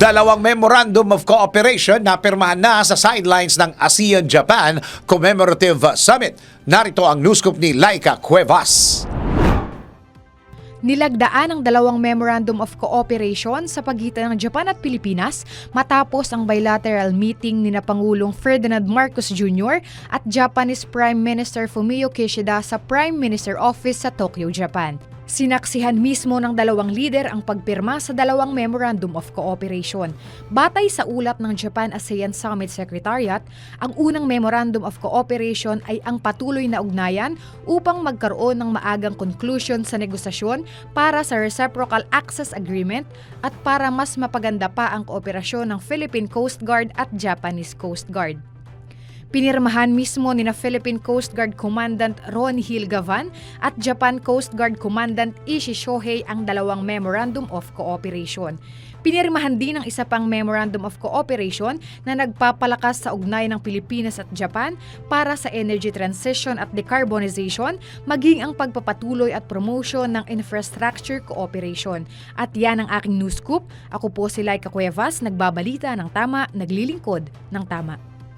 Dalawang Memorandum of Cooperation na pirmahan na sa sidelines ng ASEAN-Japan Commemorative Summit. Narito ang news scoop ni Laika Cuevas. Nilagdaan ang dalawang Memorandum of Cooperation sa pagitan ng Japan at Pilipinas matapos ang bilateral meeting ni Pangulong Ferdinand Marcos Jr. at Japanese Prime Minister Fumio Kishida sa Prime Minister Office sa Tokyo, Japan. Sinaksihan mismo ng dalawang lider ang pagpirma sa dalawang Memorandum of Cooperation. Batay sa ulat ng Japan-ASEAN Summit Secretariat, ang unang Memorandum of Cooperation ay ang patuloy na ugnayan upang magkaroon ng maagang conclusion sa negosasyon para sa Reciprocal Access Agreement at para mas mapaganda pa ang kooperasyon ng Philippine Coast Guard at Japanese Coast Guard. Pinirmahan mismo ni Philippine Coast Guard Commandant Ron Hill Gavan at Japan Coast Guard Commandant Ishi Shohei ang dalawang Memorandum of Cooperation. Pinirmahan din ang isa pang Memorandum of Cooperation na nagpapalakas sa ugnay ng Pilipinas at Japan para sa energy transition at decarbonization, maging ang pagpapatuloy at promotion ng infrastructure cooperation. At yan ang aking news scoop. Ako po si Laika Cuevas, nagbabalita ng tama, naglilingkod ng tama.